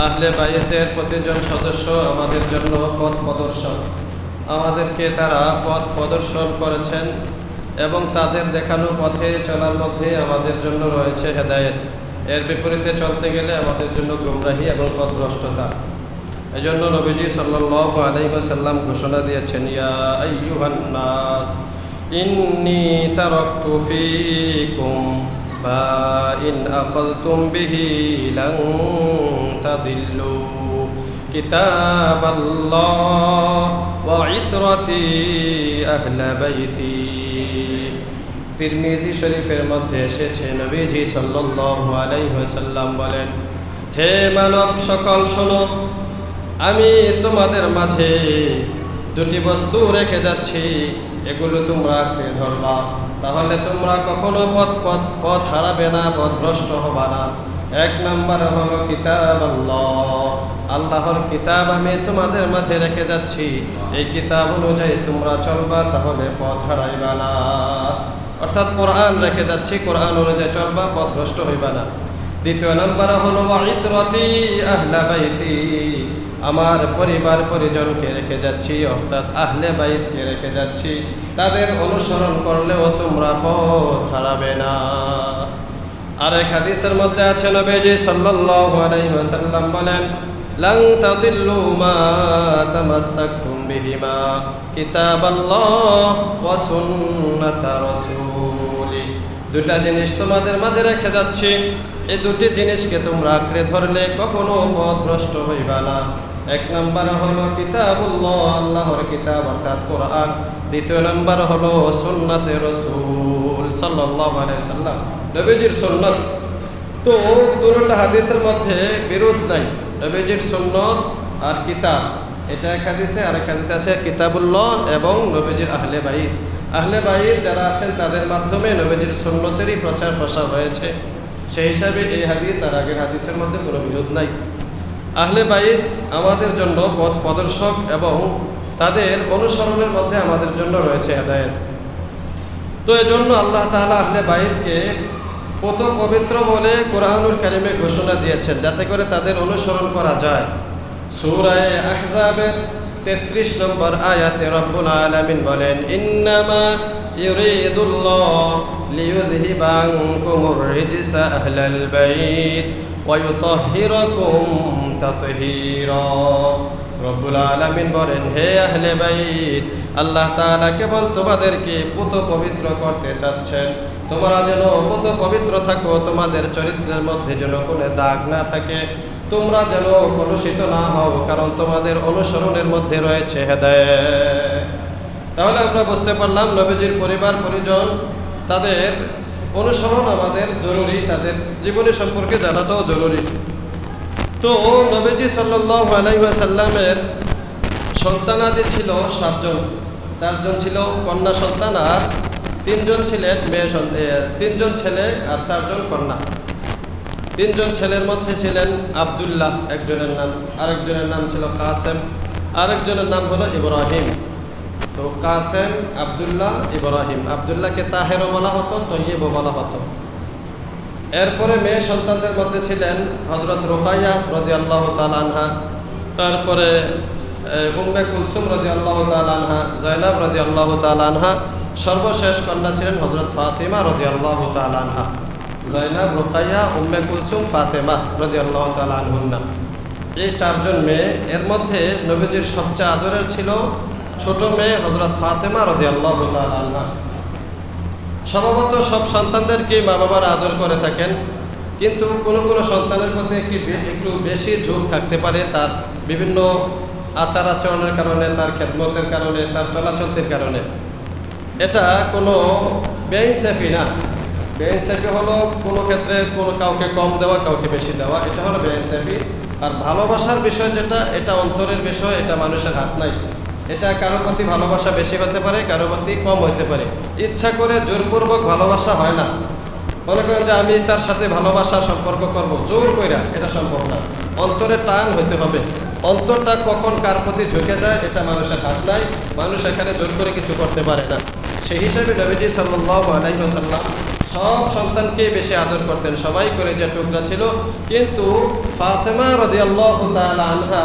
আহলে বাইতের প্রতিজন সদস্য আমাদের জন্য পথ প্রদর্শক। আমাদেরকে তারা পথ প্রদর্শন করেছেন এবং তাদের দেখানো পথে চলার মধ্যে আমাদের জন্য রয়েছে হেদায়েত। এর বিপরীতে চলতে গেলে আমাদের জন্য গুমরাহি এবং পথভ্রষ্টতা। এজন্য নবীজি সাল্লাল্লাহু আলাইহি ওয়াসাল্লাম ঘোষণা দিয়েছেন, ইয়া আইয়ুহান নাস ইন্নী তারাকতু ফীকুম মা ইন আখাযতুম বিহি লান তাদিল্লু কিতাবাল্লাহ ওয়া ইতরাতি আহলে বাইতি। তিরমিজি শরীফের মধ্যে এসেছে, নবীজি সাল্লাল্লাহু আলাইহি ওয়াসাল্লাম বলেন, হে মানব সকল শোনো, আমি তোমাদের মাঝে দুটি বস্তু রেখে যাচ্ছি, এগুলো তোমরা আঁকড়ে ধরবা, তাহলে তোমরা কখনো পথ হারাবে না, পথভ্রষ্ট হবা না। এক নম্বর হলো কিতাব আল্লাহর কিতাব আমি তোমাদের মাঝে রেখে যাচ্ছি, এই কিতাব অনুযায়ী তোমরা চলবা, তাহলে পথ হারাইবা না। অর্থাৎ কোরআন রেখে যাচ্ছি, কোরআন অনুযায়ী চলবা, পথভ্রষ্ট হইবা না। দ্বিতীয় নম্বর হলো ইতরাতি আহলে বাইতি, আমার পরিবার পরিজনকে রেখে যাচ্ছি, অর্থাৎ আহলে বাইতকে রেখে যাচ্ছি, তাদের অনুসরণ করলেও তোমরা পথ হারাবে না। আর এক হাদিসের মধ্যে আছে, নবীজি সাল্লাল্লাহু আলাইহি ওয়াসাল্লাম বলেন, লান তাদিল্লু মা তামাসসাকতুম বিহিমা কিতাবাল্লাহ ওয়া সুন্নাতা রাসূলি। দুটা জিনিস তোমাদের মাঝে রেখে যাচ্ছি, এই দুটি জিনিসকে তোমরা আঁকড়ে ধরলে কখনো পথভ্রষ্ট হইবা না। এক নম্বর হলো কিতাবুল্লাহ, আল্লাহর কিতাব অর্থাৎ কোরআন। দ্বিতীয় নম্বর হলো সুন্নাতে রাসূল সাল্লাল্লাহু আলাইহি ওয়াসাল্লাম, নবীজির সুন্নাত। তো দুটো হাদিসের মধ্যে বিরোধ নাই, নবীজির সুন্নাত আর কিতাব, এটা এক হাদিসে। আর এক হাদিসে আছে কিতাবুল্লাহ এবং নবীজির আহলে বাইত। আহলে বাইত যারা আছেন তাদের মাধ্যমে নবীজির সুন্নতেরই প্রচার প্রসার হয়েছে। সেই হিসাবে এই হাদিস আর আগের হাদিসের মধ্যে কোনো বিরোধ নাই। আহলে বাইত আমাদের জন্য পথ প্রদর্শক এবং তাদের অনুসরণের মধ্যে আমাদের জন্য রয়েছে হেদায়েত। তো এজন্য আল্লাহ তাআলা আহলে বাইতকে কত পবিত্র বলে কোরআনুল কারীমে ঘোষণা দিয়েছেন, যাতে করে তাদের অনুসরণ করা যায়। সূরা আহজাবের 33 নম্বর আয়াতে রব্বুল আলামিন বলেন, ইন্নামা ইউরিদুল্লাহ লিইউযহিবা আনকুমুর রিজসা আহলাল বাইত ওয়া ইউতাহহিরাকুম তাতহীরা। রব্বুল আলামিন বলেন, হে আহলে বাইত, আল্লাহ তাআলা কেবল তোমাদেরকে পুত পবিত্র করতে চাচ্ছেন। তোমরা যেন পুত পবিত্র থাকো, তোমাদের চরিত্রের মধ্যে যেন কোনো দাগ না থাকে, তোমরা যেন কলুষিত না হও, কারণ তোমাদের অনুসরণের মধ্যে রয়েছে হেদায়েত। তাহলে আমরা বুঝতে পারলাম নবীজির পরিবার পরিজন তাদের অনুসরণ আমাদের জরুরি, তাদের জীবনী সম্পর্কে জানাটাও জরুরি। তো নবীজি সাল্লাল্লাহু আলাইহি ওয়াসাল্লামের সন্তানাদি ছিল 7 জন। 4 জন ছিল কন্যা সন্তান আর 3 জন ছিলেন মেয়ে সন্তান। 3 জন ছেলে আর 4 জন কন্যা। 3 জন ছেলের মধ্যে ছিলেন আব্দুল্লাহ, একজনের নাম, আরেকজনের নাম ছিল কাসেম, আরেকজনের নাম হলো ইব্রাহিম। তো কাসেম, আব্দুল্লাহ, ইব্রাহিম। আব্দুল্লাহকে তাহেরও বলা হতো, তৈয়্যিবও বলা হতো। এরপরে মেয়ে সন্তানদের মধ্যে ছিলেন হযরত রুকাইয়া রাদিয়াল্লাহু তাআলা আনহা, তারপরে উম্মে কুলসুম রাদিয়াল্লাহু তাআলা আনহা, যায়নাব রাদিয়াল্লাহু তাআলা আনহা। সর্বশেষ কন্যা ছিলেন হযরত ফাতিমা রাদিয়াল্লাহু তাআলা আনহা। যায়নাব, রুকাইয়া, উম্মে কুলসুম, ফাতিমা রাদিয়াল্লাহু তাআলা আনহুন্না। এই 4 জন মেয়ে, এর মধ্যে নবীজির সবচেয়ে আদরের ছিল ছোট মেয়ে হযরত ফাতিমা রাদিয়াল্লাহু তাআলা আনহা। স্বভাবত সব সন্তানদেরকে মা বাবার আদর করে থাকেন, কিন্তু কোনো কোনো সন্তানের প্রতি একটু বেশি ঝোঁক থাকতে পারে, তার বিভিন্ন আচার আচরণের কারণে, তার খেদমতের কারণে, তার চলাচলতির কারণে। এটা কোনো বেইনসাফি না। বেইনসাফি হলো কোনো ক্ষেত্রে কোনো কাউকে কম দেওয়া, কাউকে বেশি দেওয়া, এটা হলো বেইনসাফি। আর ভালোবাসার বিষয় যেটা, এটা অন্তরের বিষয়, এটা মানুষের হাত নাই। এটা কারো প্রতি ভালোবাসা বেশি হতে পারে, কারো প্রতি কম হতে পারে। ইচ্ছা করে জোরপূর্বক ভালোবাসা হয় না। মনে করেন যে আমি তার সাথে ভালোবাসার সম্পর্ক করব, জোর কইরা, এটা সম্ভব না। অন্তরে টান হইতে হবে। অন্তরটা কখন কার প্রতি ঝুঁকে যায়, এটা মানুষের হাত নাই। মানুষ এখানে জোর করে কিছু করতে পারে না। সেই হিসাবে নবীজি সাল্লাল্লাহু আলাইহি ওয়াসাল্লাম সব সন্তানকেই বেশি আদর করতেন, সবাই করে যে টুকরা ছিল। কিন্তু ফাতেমা রাদিয়াল্লাহু তাআলা আনহা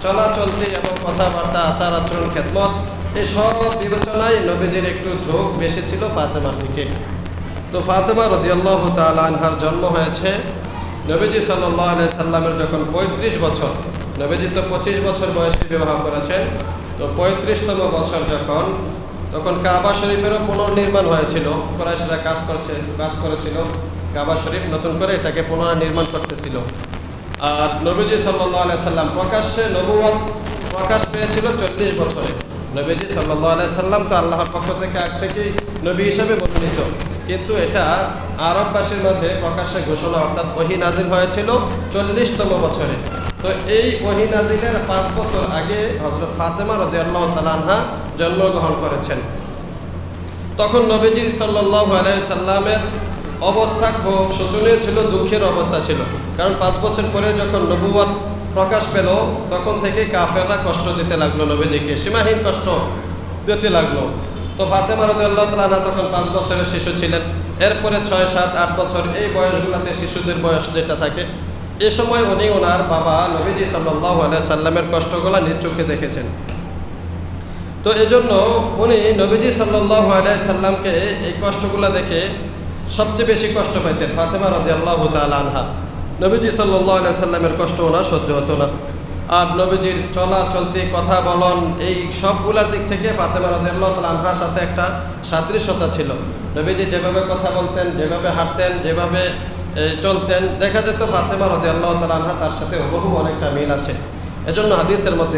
চলাচলতি এবং কথাবার্তা, আচার আচরণ, খেদমত, এই সব বিবেচনায় নবীজির একটু ঝোঁক বেশি ছিল ফাতেমার দিকে। তো ফাতেমা রাদিয়াল্লাহু তাআলা আনহার জন্ম হয়েছে নবীজি সাল্লাল্লাহু আলাইহি সাল্লামের যখন 35 বছর, নবীজি তো 25 বছর বয়সে বিবাহ করেছেন, তো 35তম বছর তখন কাবা শরীফেরও পুনর্নির্মাণ হয়েছিল। কুরাইশরা কাজ করেছিল কাবা শরীফ নতুন করে এটাকে পুনর্নির্মাণ করতেছিল। আর নবীজি সাল্লাল্লাহু আলাইহি সাল্লাম প্রকাশ্যে নবুয়ত প্রকাশ পেয়েছিল 40 বছরে। নবীজি সাল্লাল্লাহু আলাইহি সাল্লাম তো আল্লাহর পক্ষ থেকে আগ থেকেই নবী হিসেবে মনোনীত, কিন্তু এটা আরববাসীর মাঝে প্রকাশ্যে ঘোষণা অর্থাৎ ওহী নাজিল হয়েছিল 40তম বছরে। তো এই ওহী নাজিলের 5 বছর আগে হযরত ফাতেমা রাদিয়াল্লাহু তাআলা আনহা জন্মগ্রহণ করেছেন। তখন নবীজি সাল্লাল্লাহু আলাইহি সাল্লামের অবস্থা খুব শোচনীয় ছিল, দুঃখের অবস্থা ছিল। কারণ 5 বছর পরে যখন নবুয়ত প্রকাশ পেল, তখন থেকে কাফেররা কষ্ট দিতে লাগলো, নবীজিকে সীমাহীন কষ্ট দিতে লাগলো। তো ফাতেমা রাদিয়াল্লাহু তাআলা আনহা তখন 5 বছরের শিশু ছিলেন। এরপরে 6, 7, 8 বছর এই বয়সগুলোতে শিশুদের বয়স যেটা থাকে, এ সময় উনি ওনার বাবা নবীজি সাল্লাল্লাহু আলাইহি সাল্লামের কষ্টগুলো নিজ চোখে দেখেছেন। তো এজন্য উনি নবীজি সাল্লাল্লাহু আলাইহি সাল্লামকে এই কষ্টগুলো দেখে সবচেয়ে বেশি কষ্ট পাইতেন ফাতেমা রাদিয়াল্লাহু তাআলা আনহা। নবীজি সাল্লাল্লাহু আলাইহি সাল্লামের কষ্ট ওনার সহ্য হতো না। আর নবীজির চলা চলতি, কথা বলন, এই সবগুলোর দিক থেকে ফাতেমা রাদিয়াল্লাহু তাআলা আনহার সাথে একটা সাদৃশ্যতা ছিল। নবীজি যেভাবে কথা বলতেন, যেভাবে হাঁটতেন, যেভাবে চলতেন, দেখা যেত ফাতেমা রাদিয়াল্লাহু তাআলা আনহা তার সাথে হুবহু অনেকটা মিল আছে। এজন্য হাদিসের মধ্যে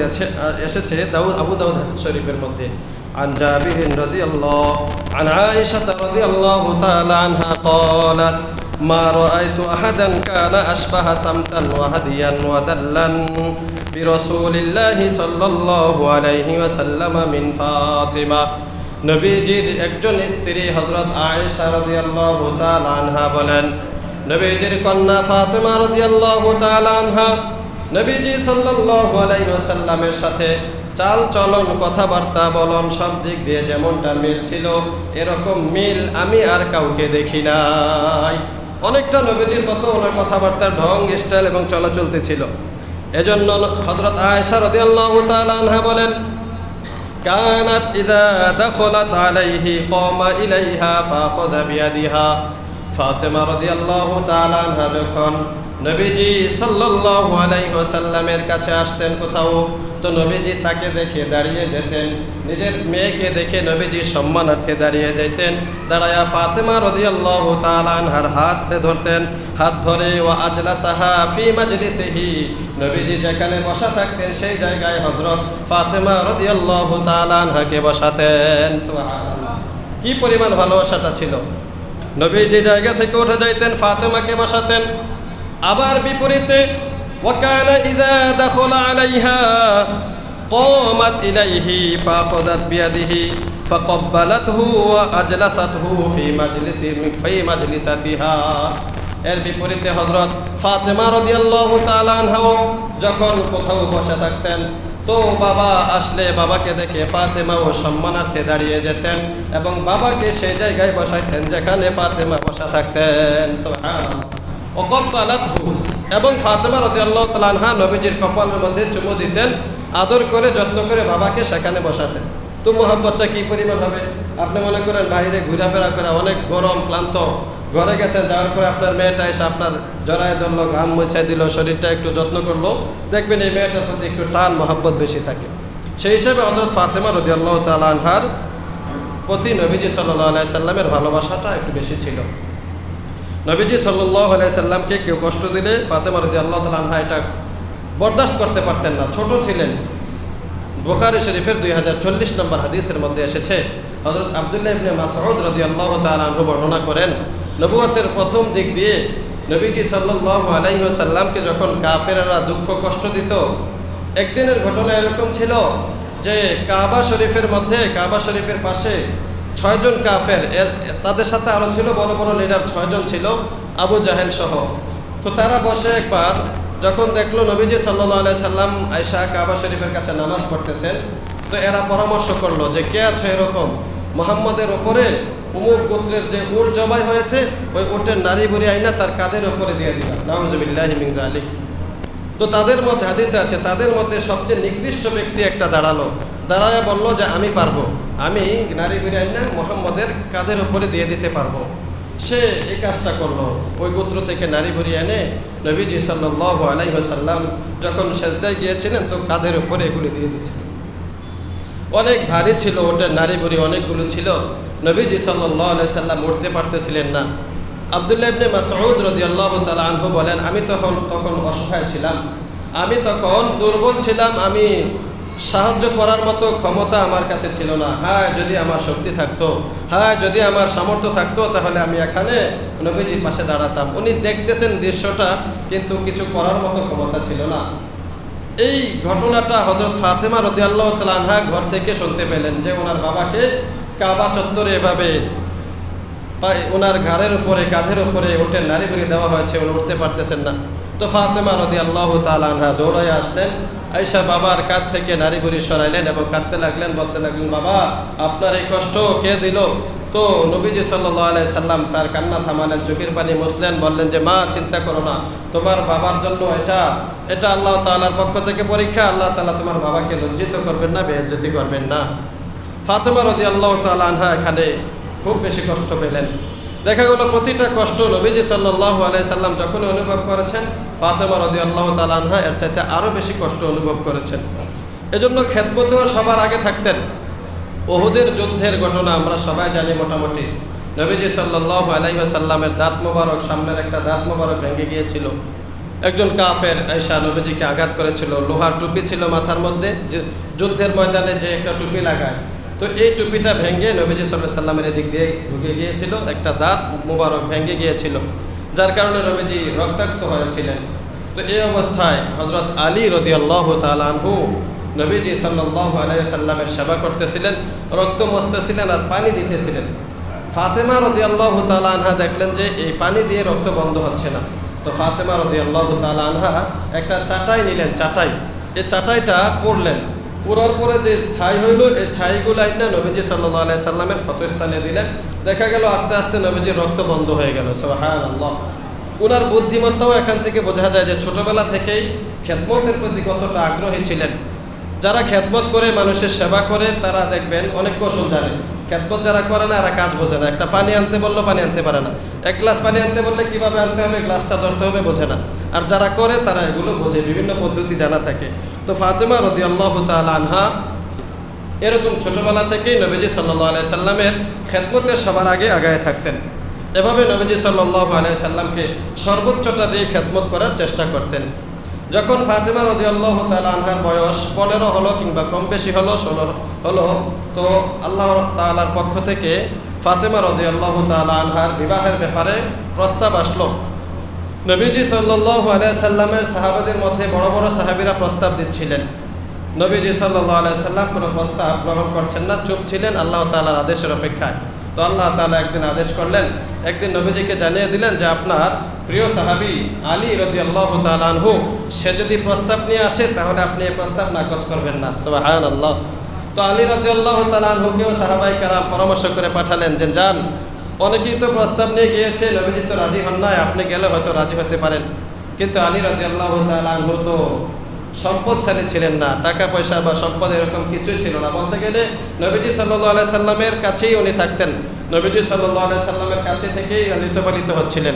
এসেছে আবু দাউদ শরীফের মধ্যে عن جابر رضي الله عن عائشة رضي الله تعالى عنها قالت ما رأيت أحدا كان أشبه سمتا وهديا ودلا برسول الله صلى الله عليه وسلم من فاطمة। নবীজির একজন স্ত্রী হযরত আয়েশা রাদিয়াল্লাহু তাআলা আনহা বলেন, নবীজির কন্যা ফাতেমা রাদিয়াল্লাহু তাআলা আনহা নবীজি সাল্লাল্লাহু আলাইহি ওয়াসাল্লামের সাথে চাল চলন, কথাবার্তা, বলন সব দিক দিয়ে যেমনটা মিল ছিল, এরকম মিল আমি আর কাউকে দেখি নাই। অনেকটা নবীজির মতো ওনার কথাবার্তার ঢং, স্টাইল এবং চলাচলতে ছিল। এজন্য হযরত আয়েশা রাদিয়াল্লাহু তাআলা আনহা বলেন, কানাত ইযা দাখালাত আলাইহি কামা ইলাইহা ফাখাযা বিয়াদিহা। ফাতেমা রাদিয়াল্লাহু তাআলা আনহা যখন নবীজি সাল্লাল্লাহু আলাইহি ওয়াসাল্লামের কাছে আসতেন কোথাও, তো নবীজি তাকে দেখে দাঁড়িয়ে যেতেন। নিজের মেয়েকে দেখে নবীজি সম্মানার্থে দাঁড়িয়ে যেতেন। দাঁড়ায়া ফাতেমা রাদিয়াল্লাহু তাআলা আনহার হাত ধরতেন, হাত ধরে ওয়া আজলাসাহা ফি মাজলিসিহি, নবীজি যেখানে বসা থাকতেন সেই জায়গায় হযরত ফাতেমা রাদিয়াল্লাহু তাআলা আনহাকে বসাতেন। সুবহানাল্লাহ, কি পরিমাণ ভালোবাসাটা ছিল। নবীজি জায়গা থেকে উঠে যাইতেন, ফাতেমাকে বসাতেন। আবার বিপরীতে ওয়াকানা ইযা দাখালা আলাইহা قامت إليه فأخذت بيده فقبلته وأجلسته في مجلسها। এর বিপরীতে হযরত ফাতেমা রাদিয়াল্লাহু তাআলা আনহা যখন কোথাও বসে থাকতেন, তো বাবা আসলে বাবাকে দেখে ফাতেমাও সম্মানার্থে দাঁড়িয়ে যেতেন এবং বাবাকে সেই জায়গায় বসাইতেন যেখানে ফাতেমা বসা থাকতেন। সুবহানাল্লাহ। ওয়াকাব্বালাতহু, এবং ফাতেমা রাদিয়াল্লাহু তাআলা আনহা নবীজির কপালের মধ্যে চুমু দিতেন, আদর করে যত্ন করে বাবাকে সেখানে বসাতেন। তো মোহাব্বতটা কি পরিমাণ হবে। আপনি মনে করেন বাইরে ঘোরাফেরা করে অনেক গরম ক্লান্ত, ঘরে গেছেন, যাওয়ার পরে আপনার মেয়েটা এসে আপনার জড়ায় ধরলো, ঘাম মুছাই দিল, শরীরটা একটু যত্ন করলো, দেখবেন এই মেয়েটার প্রতি একটু টান মোহাব্বত বেশি থাকে। সেই হিসেবে হযরত ফাতেমা রাদিয়াল্লাহু তাআলা আনহার প্রতি নবীজি সাল্লাল্লাহু আলাইহি সাল্লামের ভালোবাসাটা একটু বেশি ছিল। নবীজি সাল্লাল্লাহু আলাইহি সাল্লামকে কেউ কষ্ট দিলে ফাতেমা রাদিয়াল্লাহু তাআলা আনহা এটা বরদাস্ত করতে পারতেন না, ছোট ছিলেন। বুখারী শরীফের 2040 নম্বর হাদিসের মধ্যে এসেছে, হযরত আব্দুল্লাহ ইবনে মাসউদ রাদিয়াল্লাহু তাআলা আনহু বর্ণনা করেন, নবুয়তের প্রথম দিক দিয়ে নবীজি সাল্লাল্লাহু আলাইহি ওয়াসাল্লামকে যখন কাফেররা দুঃখ কষ্ট দিত, একদিনের ঘটনা এরকম ছিল যে কাবা শরীফের পাশে 6 জন কাফের, তাদের সাথে আরো ছিল বড় বড় লিডার, 6 জন ছিল আবু জাহেল সহ। তো তারা বসে একবার যখন দেখলো নবীজি সাল্লাল্লাহু আলাইহি সাল্লাম আয়েশা কাবা শরীফের কাছে নামাজ পড়তেছেন, তো এরা পরামর্শ করলো যে কে আছে এরকম মোহাম্মদের ওপরে উমুক গোত্রের যে উট জবাই হয়েছে ওই উটের নারী বুড়ি আইনা তার কাঁধের ওপরে দিয়ে দিলাম, নাউজুবিল্লাহি মিন যালিক। তো তাদের মধ্যে হাদিসে আছে, তাদের মধ্যে সবচেয়ে নিকৃষ্ট ব্যক্তি একটা দাঁড়ায় বলল যে আমি পারবো, আমি নারী বুড়ি আইনা মোহাম্মদের কাঁধের ওপরে দিয়ে দিতে পারবো। সে এই কাজটা করলো, ওই গোত্র থেকে নারী বুড়ি এনে নবীজি সাল্লাল্লাহু আলাইহি ওয়াসাল্লাম যখন সেজদায় গিয়েছিলেন তো কাঁধের উপরে এগুলি দিয়ে দিয়েছিলেন। অনেক ভারী ছিল, ওটার নারী বুড়ি অনেকগুলো ছিল, নবীজি সাল্লাল্লাহু আলাইহি সাল্লাম উঠতে পারতেছিলেন না। আব্দুল্লাহ ইবনে মাসউদ রাদিয়াল্লাহু তাআলা আনহু বলেন, আমি তখন অসহায় ছিলাম, আমি তখন দুর্বল ছিলাম, আমি সাহায্য করার মতো ক্ষমতা আমার কাছে ছিল না। হ্যাঁ, যদি আমার শক্তি থাকতো, হ্যাঁ যদি আমার সামর্থ্য থাকতো, তাহলে আমি এখানে নবীজির পাশে দাঁড়াতাম। উনি দেখতেছেন দৃশ্যটা, কিন্তু কিছু করার মতো ক্ষমতা ছিল না। এই ঘটনাটা হযরত ফাতেমা রাদিয়াল্লাহু তাআলা আনহা ঘর থেকে শুনতে পেলেন যে ওনার বাবাকে কাবা চত্বরে এভাবে ওনার ঘাড়ের উপরে কাঁধের উপরে উটের নারী বুড়ি দেওয়া হয়েছে, উনি উঠতে পারতেছেন না। তো ফাতেমা রাদিয়াল্লাহু তাআলা আনহা দৌড়ায় আসলেন, আয়েশা বাবার কাঁধ থেকে নারী বুড়ি সরাইলেন এবং কাঁদতে লাগলেন, বলতে লাগলেন, বাবা আপনার এই কষ্ট কে দিল? তো নবীজি সাল্লাল্লাহু আলাইহি সাল্লাম তার কান্না থামালেন, চোখের পানি মুছলেন, বললেন যে মা চিন্তা করো না, তোমার বাবার জন্য এটা আল্লাহ তাআলার পক্ষ থেকে পরীক্ষা, আল্লাহ তাআলা তোমার বাবাকে লজ্জিত করবেন না, বেইজ্জতি করবেন না। ফাতেমা রাদিয়াল্লাহু তাআলা আনহা এখানে খুব বেশি কষ্ট পেলেন। দেখা গেল প্রতিটা কষ্ট নবীজি সাল্লাল্লাহু আলাইহি সাল্লাম যখন অনুভব করেছেন, ফাতেমা রাদিয়াল্লাহু তাআলা আনহা এর চাইতে আরও বেশি কষ্ট অনুভব করেছেন। এজন্য খেদমতেও সবার আগে থাকতেন। উহুদের যুদ্ধের ঘটনা আমরা সবাই জানি মোটামুটি। নবীজি সাল্লাল্লাহু আলাইহি ওয়াসাল্লামের দাঁত মোবারক, সামনের একটা দাঁত মোবারক ভেঙে গিয়েছিল। একজন কাফের এসে নবীজিকে আঘাত করেছিল, লোহার টুপি ছিল মাথার মধ্যে, যুদ্ধের ময়দানে যে একটা টুপি লাগায়, তো এই টুপিটা ভেঙে নবীজি সাল্লাল্লাহু আলাইহি সাল্লামের এদিক দিয়ে ঢুকে গিয়েছিল, একটা দাঁত মোবারক ভেঙে গিয়েছিল, যার কারণে নবীজি রক্তাক্ত হয়েছিলেন। তো এই অবস্থায় হযরত আলী রাদিয়াল্লাহু তাআলা আনহু নবীজি সাল্লাল্লাহু আলাইহি সাল্লামের সেবা করতেছিলেন, রক্ত মুছতেছিলেন আর পানি দিতেছিলেন। ফাতেমা রাদিয়াল্লাহু তাআলা আনহা দেখলেন যে এই পানি দিয়ে রক্ত বন্ধ হচ্ছে না। তো ফাতেমা রাদিয়াল্লাহু তাআলা আনহা একটা চাটাই নিলেন, এই চাটাইটা পড়লেন, পুরার পরে যে ছাই হইল, এই ছাইগুলো আইনা নবীজি সাল্লাল্লাহু আলাইহি সাল্লামের ক্ষতস্থানে দিলেন। দেখা গেল আস্তে আস্তে নবীজির রক্ত বন্ধ হয়ে গেল। সুবহানাল্লাহ। ওনার বুদ্ধিমত্তাও এখান থেকে বোঝা যায় যে ছোটবেলা থেকেই খেদমতের প্রতি কতটা আগ্রহী ছিলেন। যারা খেদমত করে, মানুষের সেবা করে, তারা দেখবেন অনেক কৌশল জানে। খেদমত যারা করে না, এরা কাজ বোঝে না। একটা পানি আনতে বললো পানি আনতে পারে না, এক গ্লাস পানি আনতে বললে কীভাবে আনতে হবে, গ্লাসটা ধরতে হবে, বোঝে না। আর যারা করে তারা এগুলো বোঝে, বিভিন্ন পদ্ধতি জানা থাকে। তো ফাতেমা রাদিয়াল্লাহু তাআলা আনহা এরকম ছোটবেলা থেকেই নবীজি সাল্লাল্লাহু আলাইহি সাল্লামের খেদমতে সবার আগে আগায় থাকতেন। এভাবে নবীজি সাল্লাল্লাহু আলাইহি সাল্লামকে সর্বোচ্চটা দিয়ে খেদমত করার চেষ্টা করতেন। যখন ফাতেমা রাদিয়াল্লাহু তাআলা আনহার বয়স 15 হলো কিংবা কম বেশি হলো, 16 হলো, তো আল্লাহ তাআলার পক্ষ থেকে ফাতেমা রাদিয়াল্লাহু তাআলা আনহার বিবাহের ব্যাপারে প্রস্তাব আসলো। নবীজি সাল্লাল্লাহু আলাইহি সাল্লামের সাহাবাদের মধ্যে বড় বড় সাহাবীরা প্রস্তাব দিচ্ছিলেন। নবীজি সাল্লাল্লাহু আলাইহি সাল্লাম কোনো প্রস্তাব গ্রহণ করছেন না, চুপ ছিলেন আল্লাহ তাআলার আদেশের অপেক্ষায়। তো আল্লাহ তাআলা একদিন আদেশ করলেন, একদিন নবীজিকে জানিয়ে দিলেন যে আপনার প্রিয় সাহাবী আলী রাদিয়াল্লাহু তাআলা আনহু, সে যদি প্রস্তাব নিয়ে আসে তাহলে আপনি এই প্রস্তাব নাকচ করবেন না। সুবহানাল্লাহ। তো আলী রাদিয়াল্লাহু তাআলা আনহুকেও সাহাবায়ে কেরাম পরামর্শ করে পাঠালেন যে যান, অনেকেই তো প্রস্তাব নিয়ে গিয়েছে, নবীজি তো রাজি হন নাই, আপনি গেলে হয়তো রাজি হতে পারেন। কিন্তু আলী রাদিয়াল্লাহু তাআলা আনহু তো সম্পদশালী ছিলেন না, টাকা পয়সা বা সম্পদ এরকম কিছুই ছিল না। বলতে গেলে নবীজি সাল্লাল্লাহু আলাইহি সাল্লামের কাছেই উনি থাকতেন, নবীজি সাল্লাল্লাহু আলাইহি সাল্লামের কাছে থেকেই লালিত পালিত হচ্ছিলেন।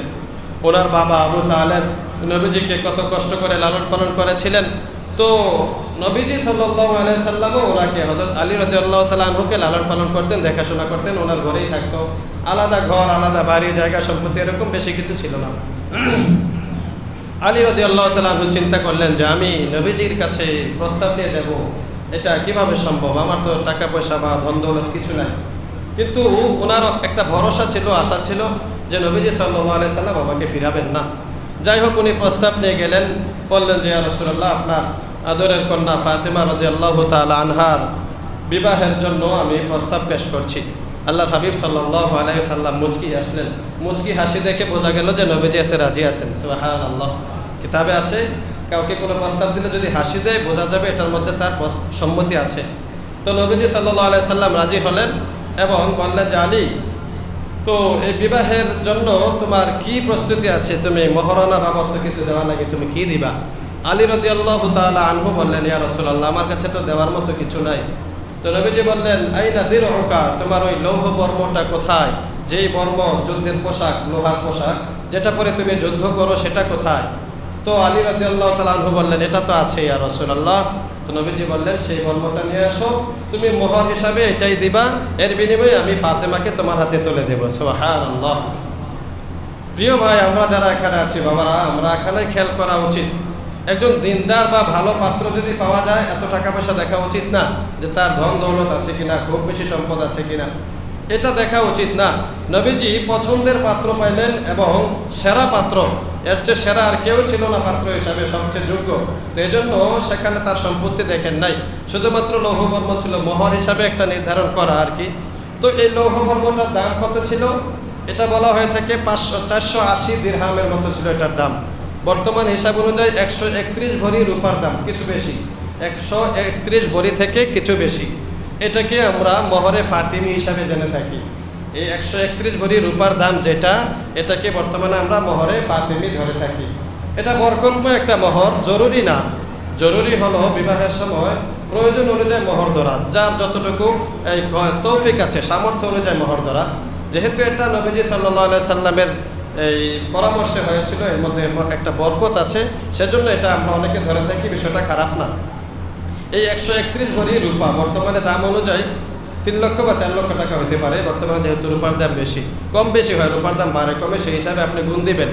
ওনার বাবা আবু তালেব নবীজিকে কত কষ্ট করে লালন পালন করেছিলেন। তো নবীজি সাল্লাল্লাহু আলাইহি সাল্লামও ওনাকে, হযরত আলী রাদিয়াল্লাহু তাআলা আনহুকে লালন পালন করতেন, দেখাশোনা করতেন, ওনার ঘরেই থাকতো। আলাদা ঘর, আলাদা বাড়ি, জায়গা সম্পত্তি এরকম বেশি কিছু ছিল না। আলী রাদিয়াল্লাহু তাআলা আনহু চিন্তা করলেন যে আমি নবীজির কাছে প্রস্তাব নিয়ে যাব, এটা কিভাবে সম্ভব, আমার তো টাকা পয়সা বা ধন দৌলত কিছু নাই। কিন্তু ওনার একটা ভরসা ছিল, আশা ছিল যে নবীজি সাল্লাল্লাহু আলাইহি সাল্লাম আমাকে ফিরাবেন না। যাই হোক, উনি প্রস্তাব নিয়ে গেলেন, বললেন যে ইয়া রাসূলুল্লাহ, আপনার আদরের কন্যা ফাতেমা রাদিয়াল্লাহু তাআলা আনহার বিবাহের জন্য আমি প্রস্তাব পেশ করছি। আল্লাহর হাবিব সাল্লাল্লাহু আলাইহি সাল্লাম মুচকি হাসলেন। মুচকি হাসি দেখে বোঝা গেল যে নবীজি এতে রাজি আছেন। সুবহানাল্লাহ। কিতাবে আছে কাউকে কোনো প্রস্তাব দিলে যদি হাসি দেয় বোঝা যাবে এটার মধ্যে তার সম্মতি আছে। তো নবীজি সাল্লাল্লাহু আলাইহি সাল্লাম রাজি হলেন এবং বললেন যে আলী, তো এই বিবাহের জন্য তোমার কি প্রস্তুতি আছে? তুমি মহারণা বাবদ তো কিছু দেওয়া লাগে, তুমি কি দিবা? আলী রাদিয়াল্লাহু তাআলা আনহু বললেন, ইয়া রাসূলুল্লাহ, আমার কাছে তো দেওয়ার মতো কিছু নাই। তো নবীজি বললেন, আইনা দিরউকা, তোমার ওই লৌহ বর্মটা কোথায়? যেই বর্ম, যুদ্ধের পোশাক, লোহার পোশাক, যেটা পরে তুমি যুদ্ধ করো, সেটা কোথায়? তো আলী রাদিয়াল্লাহু তাআলা আনহু বললেন, এটা তো আছে ইয়া রাসূলুল্লাহ। তো নবীজি বললেন, সেই বর্মটা নিয়ে আসো, তুমি মোহর হিসাবে এটাই দিবা, এর বিনিময়ে আমি ফাতেমাকে তোমার হাতে তুলে দেব। সুবহানাল্লাহ। প্রিয় ভাই, আমরা যারা এখানে আছি বাবারা, আমরা এখানে খেয়াল করা উচিত, একজন দিনদার বা ভালো পাত্র যদি পাওয়া যায়, এত টাকা পয়সা দেখা উচিত না যে তার ধন দৌলত আছে কিনা, খুব বেশি সম্পদ আছে কিনা, এটা দেখা উচিত না। নবীজি পছন্দের পাত্র পাইলেন এবং সেরা পাত্র, এর চেয়ে সেরা আর কেউ ছিল না পাত্র হিসাবে, সবচেয়ে যোগ্য। তো এই জন্য সেখানে তার সম্পত্তি দেখেন নাই, শুধুমাত্র লৌহবর্ম ছিল মোহর হিসাবে একটা নির্ধারণ করা আর কি। তো এই লৌহবর্মটার দাম কত ছিল? এটা বলা হয়ে থাকে 480 দিরহামের মতো ছিল এটার দাম। বর্তমান হিসাব অনুযায়ী 131 ভরি রূপার দাম, কিছু বেশি, 131 ভরি থেকে কিছু বেশি। এটাকে আমরা মহরে ফাতিমি হিসাবে জেনে থাকি। এই 131 ভরি রূপার দাম যেটা, এটাকে বর্তমানে আমরা মহরে ফাতিমি ধরে থাকি। এটা বরকতময় একটা মহর, জরুরি না। জরুরি হলো বিবাহের সময় প্রয়োজন অনুযায়ী মহর ধরা, যার যতটুকু এই তৌফিক আছে, সামর্থ্য অনুযায়ী মহর ধরা। যেহেতু এটা নবীজি সাল্লাল্লাহু আলাইহি সাল্লামের এই পরামর্শে হয়েছিল, এর মধ্যে একটা বরকত আছে, সেজন্য এটা আমরা অনেকে ধরে থাকি, বিষয়টা খারাপ না। এই 131 ভরি রূপা বর্তমানে দাম অনুযায়ী 3 লক্ষ বা 4 লক্ষ টাকা হতে পারে। বর্তমানে যেহেতু রূপার দাম বেশি, কম বেশি হয়, রূপার দাম বাড়ে কমে, সেই হিসাবে আপনি গুণ দিবেন।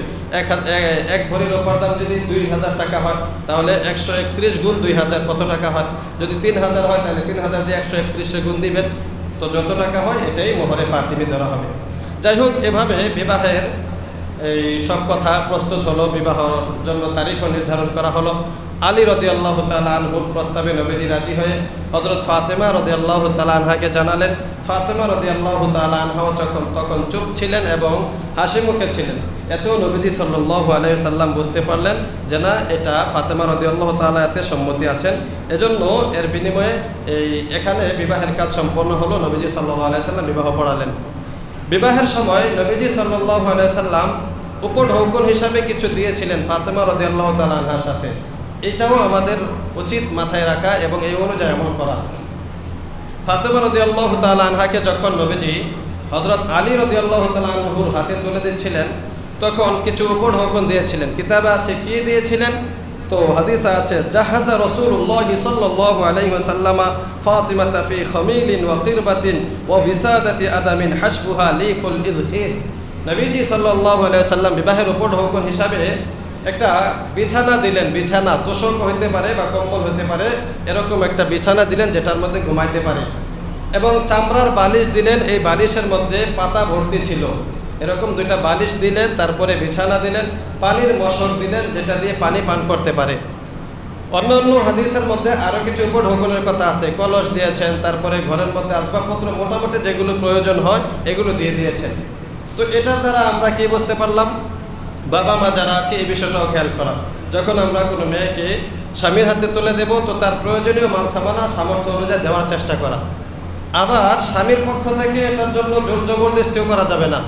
এক ভরি রূপার দাম যদি 2000 টাকা হয়, তাহলে 131 গুণ 2000 কত টাকা হয়? যদি 3000 হয়, তাহলে 3000 দিয়ে 131 গুণ দিবেন, তো যত টাকা হয় এটাই মোহরে ফাতিমি ধরা হবে। যাই হোক, এভাবে বিবাহের এই সব কথা প্রস্তুত হলো, বিবাহের জন্য তারিখও নির্ধারণ করা হলো। আলী রাদিয়াল্লাহু তাআলা আনহুর প্রস্তাবে নবীজি রাজি হয়ে হযরত ফাতেমা রাদিয়াল্লাহু তাআলা আনহাকে জানালেন। ফাতেমা রাদিয়াল্লাহু তাআলা আনহাও তখন চুপ ছিলেন এবং হাসি মুখে ছিলেন। এত নবীজি সাল্লাল্লাহু আলাইহি সাল্লাম বুঝতে পারলেন যে না, এটা ফাতেমা রাদিয়াল্লাহু তাআলা এতে সম্মতি আছেন, এজন্য এর বিনিময়ে এখানে বিবাহের কাজ সম্পন্ন হলো। নবীজি সাল্লাল্লাহু আলাইহি সাল্লাম বিবাহ পড়ালেন। বিবাহের সময় নবীজি সাল্লাল্লাহু আলাইহি সাল্লাম উপঢৌকন হিসাবে কিছু দিয়েছিলেন ফাতেমা রাদিয়াল্লাহু তাআলা আনহার সাথে। এটাও আমাদের উচিত মাথায় রাখা এবং এই অনুযায়ী আমল করা। ফাতেমা রাদিয়াল্লাহু তাআলা আনহাকে যখন নবীজি হযরত আলী রাদিয়াল্লাহু তাআলা আনহুর হাতে তুলে দিচ্ছিলেন, তখন কিছু উপঢৌকন দিয়েছিলেন। কিতাবে আছে কি দিয়েছিলেন, তো হাদিসে আছে, জাহাজা রাসূলুল্লাহ সাল্লাল্লাহু আলাইহি ওয়াসাল্লাম ফাতিমাতা ফি খামিলিন ওয়া কিরবাতিন ওয়া বিসাদাতি আদামিন হাসবুহা লিফুল ইযখির। নবীজি সাল্লাল্লাহু আলাইহি ওয়াসাল্লাম বিবাহের উপঢৌকন হিসাবে একটা বিছানা দিলেন, বিছানা তোষক হইতে পারে বা কম্বল হইতে পারে, এরকম একটা বিছানা দিলেন যেটার মধ্যে ঘুমাইতে পারে, এবং চামড়ার বালিশ দিলেন। এই বালিশের মধ্যে পাতা ভর্তি ছিল, এরকম 2টা বালিশ দিলেন। তারপরে বিছানা দিলেন, পানির মশক দিলেন যেটা দিয়ে পানি পান করতে পারে। অন্যান্য হাদিসের মধ্যে আরও কিছু উপঢৌকনের কথা আছে, কলস দিয়েছেন, তারপরে ঘরের মধ্যে আসবাবপত্র মোটামুটি যেগুলো প্রয়োজন হয় এগুলো দিয়ে দিয়েছেন। তো এটার দ্বারা আমরা কি বুঝতে পারলাম? বাবা মা যারা আছে এই বিষয়টাও খেয়াল করা, যখন আমরা কোনো মেয়েকে স্বামীর হাতে তুলে দেব, তো তার প্রয়োজনীয় মাল সামানা সামর্থ্য অনুযায়ী দেওয়ার চেষ্টা করা। আবার স্বামীর পক্ষ থেকে এটার জন্য জোর জবরদস্তিও করা যাবে না।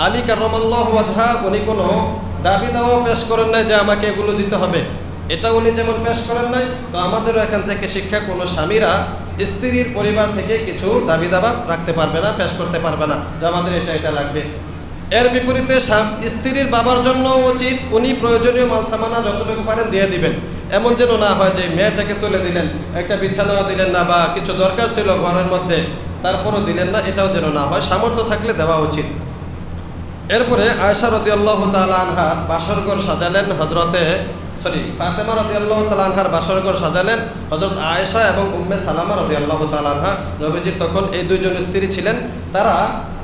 আলী কাররামাল্লাহু ওয়াজহা উনি কোনো দাবি দাওয়াও পেশ করেন নাই যে আমাকে এগুলো দিতে হবে, এটা উনি যেমন পেশ করেন নাই, তো আমাদেরও এখান থেকে শিক্ষা, কোনো স্বামীরা স্ত্রীর পরিবার থেকে কিছু দাবি দাবা রাখতে পারবে না, পেশ করতে পারবে না যে আমাদের এটা লাগবে। এর বিপরীতে স্ত্রীর বাবার জন্য উচিত উনি প্রয়োজনীয় মাল সামানা যতটুকু পারেন দিয়ে দিবেন। এমন যেন না হয় যে মেয়েটাকে তুলে দিলেন, একটা বিছানাও দিলেন না, বা কিছু দরকার ছিল ঘরের মধ্যে তারপরও দিলেন না, এটাও যেন না হয়, সামর্থ্য থাকলে দেওয়া উচিত। এরপরে আয়েশা রাদিয়াল্লাহু তাআলা আনহার বাসরঘর সাজালেন ফাতেমা রাদিয়াল্লাহু তাআলা আনহার বাসরঘর সাজালেন হযরত আয়েশা এবং উম্মে সালামা রাদিয়াল্লাহু তাআলা আনহা। নবীজির তখন এই 2জন স্ত্রী ছিলেন, তারা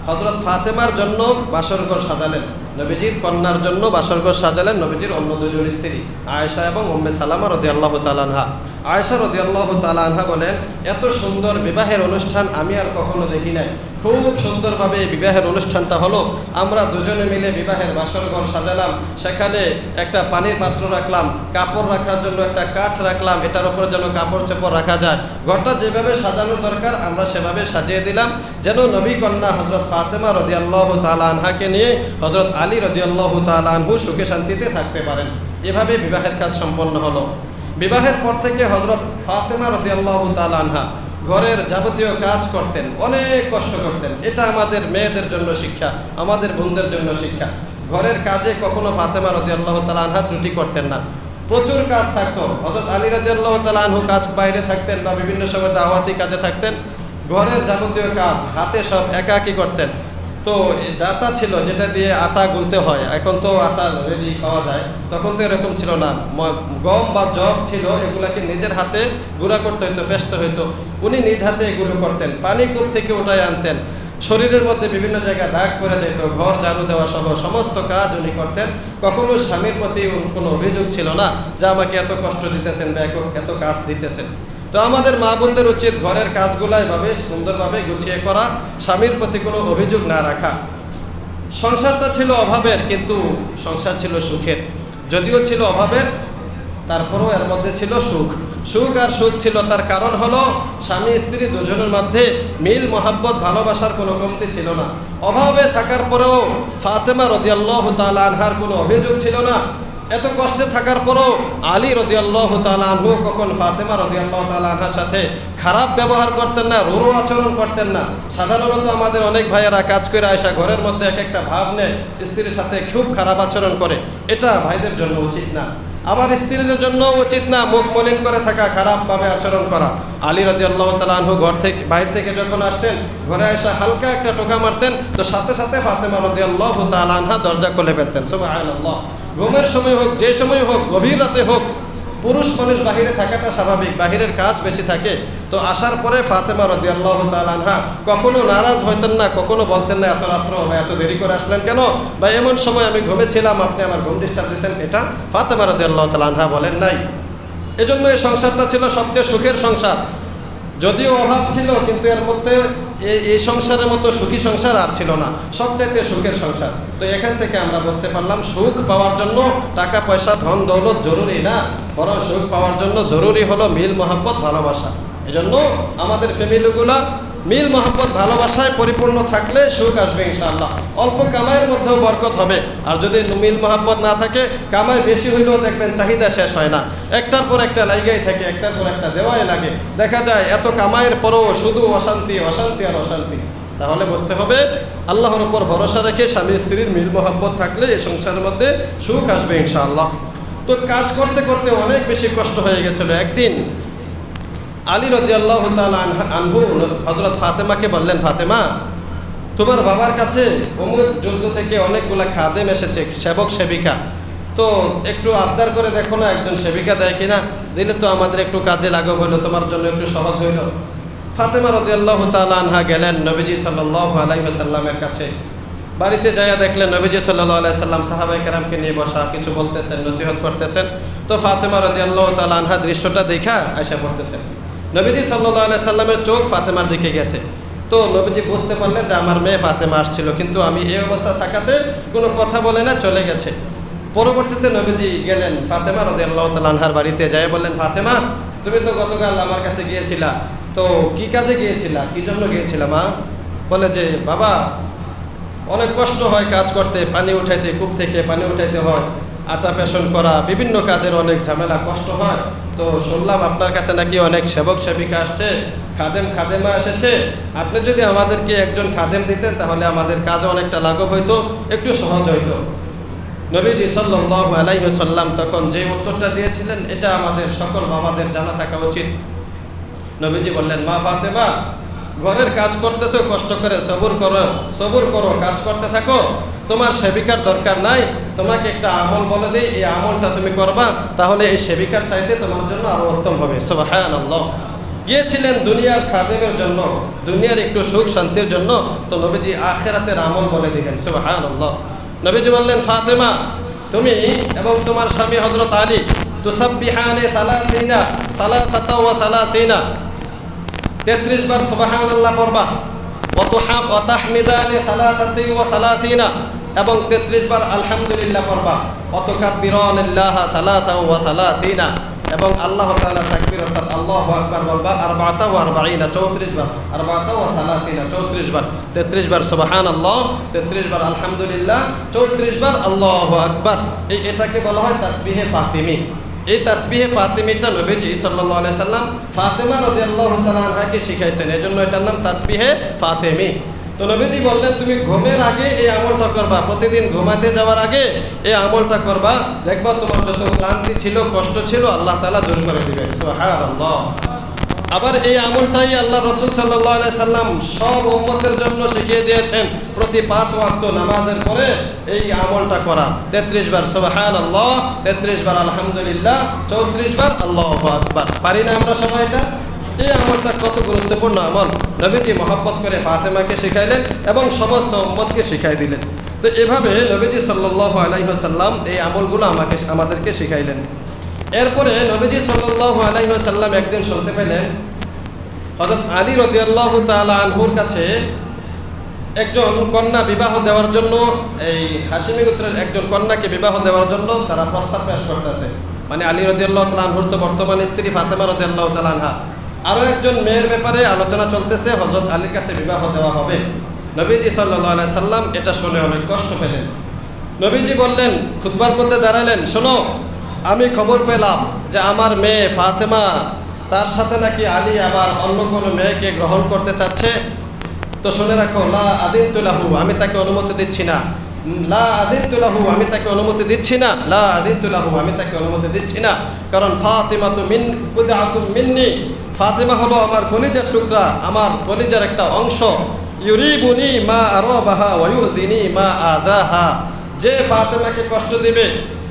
হযরত ফাতেমার জন্য বাসরঘর সাজালেন। নবীজির কন্যার জন্য বাসরঘর সাজালেন নবীজির অন্য দুজন স্ত্রী, আয়েশা এবং উম্মে সালামা রাদিয়াল্লাহু তাআলা আনহা। আয়েশা রাদিয়াল্লাহু তাআলা আনহা বলেন, এত সুন্দর বিবাহের অনুষ্ঠান আমি আর কখনো দেখি নাই। খুব সুন্দরভাবে এই বিবাহের অনুষ্ঠানটা হলো। আমরা দুজনে মিলে বিবাহের বাসরঘর সাজালাম, সেখানে একটা পানির পাত্র রাখলাম, কাপড় রাখার জন্য একটা কাঠ রাখলাম, এটার উপরে যেন কাপড় চোপড় রাখা যায়। ঘরটা যেভাবে সাজানো দরকার আমরা সেভাবে সাজিয়ে দিলাম, যেন নবী কন্যা হযরত ফাতেমা রাদিয়াল্লাহু তাআলা আনহাকে নিয়ে হযরত আলী রাদিয়াল্লাহু তাআলা আনহু সুখে শান্তিতে থাকতে পারেন। এভাবে বিবাহের কাজ সম্পন্ন হলো। বিবাহের পর থেকে হযরত ফাতেমা রাদিয়াল্লাহু তাআলা আনহা ঘরের যাবতীয় কাজ করতেন, অনেক কষ্ট করতেন। এটা আমাদের মেয়েদের জন্য শিক্ষা, আমাদের বোনদের জন্য শিক্ষা। ঘরের কাজে কখনো ফাতেমা রাদিয়াল্লাহু তাআলা আনহা ত্রুটি করতেন না, প্রচুর কাজ থাকতো। হযরত আলী রাদিয়াল্লাহু তাআলা আনহু কাজ বাইরে থাকতেন বা বিভিন্ন সময় দাওয়াতি কাজে থাকতেন, ঘরের যাবতীয় কাজ হাতে সব একাকী করতেন। তো জাতা ছিল যেটা দিয়ে আটা গুলতে হয়, এখন তো আটা রেডি পাওয়া যায়, তখন তো এরকম ছিল না। গম বা জব ছিল, এগুলাকে নিজের হাতে গুঁড়া করতে হইতো, পেস্ট হইতো। উনি নিজ হাতে এগুলো করতেন, পানি কূপ থেকে উঠায় আনতেন, শরীরের মধ্যে বিভিন্ন জায়গায় দাগ পড়ে যেত, ঘর ঝাড়ু দেওয়া সহ সমস্ত কাজ উনি করতেন। কখনো স্বামীর প্রতি কোনো অভিযোগ ছিল না যে আমাকে এত কষ্ট দিতেছেন বা এত কাজ দিতেছেন। তো আমাদের মা বোনদের উচিত ঘরের কাজগুলো এভাবে সুন্দরভাবে গুছিয়ে করা, স্বামীর প্রতি কোনো অভিযোগ না রাখা। সংসারটা ছিল অভাবের, কিন্তু সংসার ছিল সুখের। যদিও ছিল অভাবের, তারপরেও এর মধ্যে ছিল সুখ। সুখ আর সুখ ছিল, তার কারণ হলো স্বামী স্ত্রী দুজনের মধ্যে মিল মহাব্বত ভালোবাসার কোনো কমতি ছিল না। অভাবে থাকার পরেও ফাতেমা রাদিয়াল্লাহু তাআলা আনহার কোনো অভিযোগ ছিল না। এত কষ্টে থাকার পরও আলী রাদিয়াল্লাহু তাআলা আনহু কখন ফাতেমা রাদিয়াল্লাহু তাআলা আনহার সাথে খারাপ ব্যবহার করতেন না, রূঢ় আচরণ করতেন না। সাধারণত আমাদের অনেক ভাইয়েরা কাজ করে আসা ঘরের মধ্যে এক একটা ভাব নেয়, স্ত্রীর সাথে খুব খারাপ আচরণ করে। এটা ভাইদের জন্য উচিত না, আবার স্ত্রীদের জন্য উচিত না মুখ মলিন করে থাকা, খারাপভাবে আচরণ করা। আলী রাদিয়াল্লাহু তাআলা আনহু ঘর থেকে বাইরে থেকে যখন আসতেন, ঘরে এসে হালকা একটা টোকা মারতেন, তো সাথে সাথে ফাতেমা রাদিয়াল্লাহু তাআলা আনহা দরজা খুলে ফেলতেন। সুবহানাল্লাহ। ঘুমের সময় হোক, যে সময় হোক, গভীর রাতে হোক, পুরুষ মানুষ বাহিরে থাকাটা স্বাভাবিক, বাহিরের কাজ বেশি থাকে। তো আসার পরে ফাতেমা রাদিয়াল্লাহু তাআলা আনহা কখনো নারাজ হইতেন না, কখনো বলতেন না এত রাত্র বা এত দেরি করে আসলেন কেন, বা এমন সময় আমি ঘুমেছিলাম আপনি আমার ঘুম ডিস্টার্ব দিচ্ছেন, এটা ফাতেমা রাদিয়াল্লাহু তাআলা আনহা বলেন নাই। এজন্য এই সংসারটা ছিল সবচেয়ে সুখের সংসার। যদিও অভাব ছিল, কিন্তু এর মধ্যে এই সংসারের মতো সুখী সংসার আর ছিল না, সবচাইতে সুখের সংসার। তো এখান থেকে আমরা বুঝতে পারলাম সুখ পাওয়ার জন্য টাকা পয়সা ধন দৌলত জরুরি না, বরং সুখ পাওয়ার জন্য জরুরি হলো মিল মহব্বত ভালোবাসা। এজন্য আমাদের ফ্যামিলিগুলো মিল মহব্বত ভালোবাসায় পরিপূর্ণ থাকলে সুখ আসবে ইনশাআল্লাহ। অল্প কামাইয়ের মধ্যেও বরকত হবে, আর যদি মিল মহব্বত না থাকে, কামাই বেশি হইলেও দেখবেন চাহিদা শেষ হয় না, একটার পর একটা লাইগাই থাকে, একটার পর একটা দেওয়াই লাগে। দেখা যায় এত কামাইয়ের পরও শুধু অশান্তি অশান্তি আর অশান্তি। তাহলে বুঝতে হবে আল্লাহর উপর ভরসা রেখে স্বামী স্ত্রীর মিল মহব্বত থাকলে এই সংসারের মধ্যে সুখ আসবে ইনশাআল্লাহ। তো কাজ করতে করতে অনেক বেশি কষ্ট হয়ে গেছিল। একদিন আলী রাদিয়াল্লাহু তাআলা আনহু হযরত ফাতেমাকে বললেন, ফাতেমা, তোমার বাবার কাছে অমুক যুদ্ধ থেকে অনেকগুলা খাদেম এসেছে, সেবক সেবিকা, তো একটু আবদার করে দেখো না একজন সেবিকা দেয় কিনা, দিলে তো আমাদের একটু কাজে লাঘব হইল, তোমার জন্য একটু সহজ হইল। ফাতেমা রাদিয়াল্লাহু তাআলা আনহা গেলেন নবীজি সাল্লাল্লাহু আলাইহি ওয়াসাল্লামের কাছে। বাড়িতে যাইয়া দেখলেন নবীজি সাল্লাল্লাহু আলাইহি সাল্লাম সাহাবায়ে কেরামকে নিয়ে বসা, কিছু বলতেছেন, নসিহত করতেছেন। তো ফাতেমা রাদিয়াল্লাহু তাআলা আনহা দৃশ্যটা দেখা আয়েশা পড়তেছেন। নবীজি সাল্লাল্লাহু আলাইহি সাল্লামের চোখ ফাতেমার দিকে গেছে। তো নবীজি বুঝতে পারলেন যে আমার মেয়ে ফাতেমা আসছিল, কিন্তু আমি এই অবস্থা থাকাতে কোনো কথা বলে না, চলে গেছে। পরবর্তীতে নবীজি গেলেন ফাতেমা রাদিয়াল্লাহু তাআলা আনহার বাড়িতে, যাই বললেন, ফাতেমা, তুমি তো গতকাল আমার কাছে গিয়েছিলা, তো কি কাজে গিয়েছিলা, কি জন্য গিয়েছিলা মা? বলে যে বাবা, অনেক কষ্ট হয় কাজ করতে, পানি উঠাইতে, কূপ থেকে পানি উঠাইতে হয়, আটা পেশন করা, বিভিন্ন কাজের অনেক ঝামেলা, কষ্ট হয়। তো শুনলাম আপনার কাছে নাকি অনেক সেবক সেবিকা আসছে, খাদেমা এসেছে, আপনি যদি আমাদেরকে একজন খাদেম দিতেন তাহলে আমাদের কাজে অনেকটা লাঘব হইতো, একটু সহজ হইতো। নবীজি সাল্লাল্লাহু আলাইহি ওয়াসাল্লাম তখন যে উত্তরটা দিয়েছিলেন, এটা আমাদের সকল বাবাদের জানা থাকা উচিত। নবীজি বললেন, মা ফাতেমা, ঘরের কাজ করতেছো কষ্ট করে, সবুর করো, কাজ করতে থাকো, তোমার সেবিকার দরকার নাই। তোমাকে একটা আমল বলে দিই, এই আমলটা তুমি করবা, তাহলে এই সেবিকার চাইতে তোমার জন্য আরো উত্তম হবে। সুবহানাল্লাহ। গিয়েছিলেন দুনিয়ার খাদেমের জন্য, দুনিয়ার একটু সুখ শান্তির জন্য, তো নবীজি আখিরাতের আমল বলে দিলেন। সুবহানাল্লাহ। নবীজি বললেন, ফাতেমা তুমি এবং তোমার স্বামী হযরত আলী তুসাব্বিহানে সালাসিনা সালাসাতা ওয়া সালাসিনা 33 বার সুবহানাল্লাহ পড়বা, ওয়া তাহমিদানে সালাসাতি ওয়া সালাসিনা এবং 33 বার আলহামদুলিল্লাহ পড়বা, ওয়া তুকাব্বিরানিল্লাহ সালাসা ওয়া সালাসিনা এবং আল্লাহ তাআলা তাকবীর অর্থাৎ আল্লাহু আকবার বলবা 34 বার, 34 বার 33 বার সুবহানাল্লাহ, 33 বার আলহামদুলিল্লাহ, 34 বার আল্লাহু আকবার। এটাকে বলা হয় তাসবিহে ফাতিমি। এই তাসবিহে ফাতিমিটা নবীজি সাল্লাল্লাহু আলাইহি সাল্লাম ফাতেমা রাদিয়াল্লাহু তাআলা আনহাকে শিখাইছেন, এজন্য এটার নাম তাসবিহে ফাতিমি। তো নবীজি বললেন, তুমি ঘুমের আগে এই আমলটা করবা, প্রতিদিন ঘুমাতে যাওয়ার আগে এই আমলটা করবা, দেখবা তোমার যত ক্লান্তি ছিল, কষ্ট ছিল, আল্লাহ তাআলা দূর করে দিবেন। সুবহানাল্লাহ। আবার এই আমলটাই আল্লাহ রাসূল সাল্লাল্লাহু আলাইহি সাল্লাম সব উম্মতের জন্য শিখিয়ে দিয়েছেন, প্রতি 5 ওয়াক্ত নামাজের পরে এই আমলটা করা, 33 বার সুবহানাল্লাহ, 33 বার আলহামদুলিল্লাহ, 34 বার আল্লাহু আকবার। পারি না আমরা সবাই এটা? এই আমলটা কত গুরুত্বপূর্ণ আমল, নবীজি মহব্বত করে ফাতেমাকে শিখাইলেন এবং সমস্ত উম্মতকে শিখাই দিলেন। তো এভাবে নবীজি সাল্লাল্লাহু আলাইহি ওয়াসাল্লাম এই আমলগুলো আমাদেরকে শিখাইলেন। এরপরে নবীজি সাল্লাল্লাহু আলাইহি ওয়াসাল্লাম একদিন শুনতে পেলেন হযরত আলী রাদিয়াল্লাহু তাআলা আনহুর কাছে একজন কন্যা বিবাহ দেওয়ার জন্য, এই হাশিমি গোত্রের একজন কন্যাকে বিবাহ দেওয়ার জন্য তারা প্রস্তাব পেশ করতেছে। মানে আলী রাদিয়াল্লাহু তাআলা আনহুর তো বর্তমান স্ত্রী ফাতেমা রাদিয়াল্লাহু তাআলা আনহা, আরও একজন মেয়ের ব্যাপারে আলোচনা চলতেছে, হযরত আলীর কাছে বিবাহ দেওয়া হবে। নবীজি সাল্লাল্লাহু আলাইহি সাল্লাম এটা শুনে অনেক কষ্ট পেলেন। নবীজি বললেন, খুতবার মধ্যে দাঁড়ালেন, শোনো, আমি খবর পেলাম যে আমার মেয়ে ফাতেমা, তার সাথে নাকি আলী আবার অন্য কোনো মেয়েকে গ্রহণ করতে চাচ্ছে। তো শুনে রাখো, লা আযিনতু লাহু, আমি তাকে অনুমতি দিচ্ছি না। লা আযিনতু লাহু, আমি তাকে অনুমতি দিচ্ছি না। লা আযিনতু লাহু, আমি তাকে অনুমতি দিচ্ছি না। কারণ ফাতিমাতু মিন কুদআতুম মিন্নি, ফাতিমা হলো আমার কলিজার টুকরা, আমার কলিজার একটা অংশ। ইউরিবুনি মা আরাবাহা ওয়া ইউযিনি মা আযাহা, যে ফাতেমাকে কষ্ট দিবে,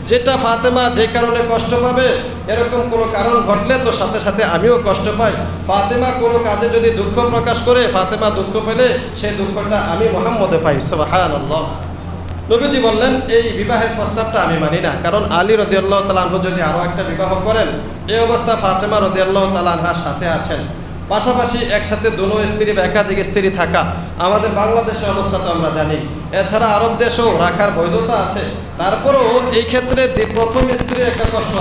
যেটা ফাতেমা যে কারণে কষ্ট পাবে, এরকম কোনো কারণ ঘটলে তো সাথে সাথে আমিও কষ্ট পাই। ফাতেমা কোনো কাজে যদি দুঃখ প্রকাশ করে, ফাতেমা দুঃখ পেলে সেই দুঃখটা আমি মুহাম্মদে পাই। সুবহানাল্লাহ। নবীজি বললেন, এই বিবাহের প্রস্তাবটা আমি মানি না, কারণ আলী রাদিয়াল্লাহু তাআলা আনহু যদি আরও একটা বিবাহ করেন, এই অবস্থা ফাতেমা রাদিয়াল্লাহু তাআলা আনহার সাথে আছেন, পাশাপাশি একসাথে দুনো স্ত্রী বা একাধিক স্ত্রী থাকা, আমাদের বাংলাদেশের অবস্থা তো আমরা জানি, এছাড়া আরব দেশেও রাখার বৈধতা আছে। তারপরেও এই ক্ষেত্রে প্রথম স্ত্রীর একটা কষ্ট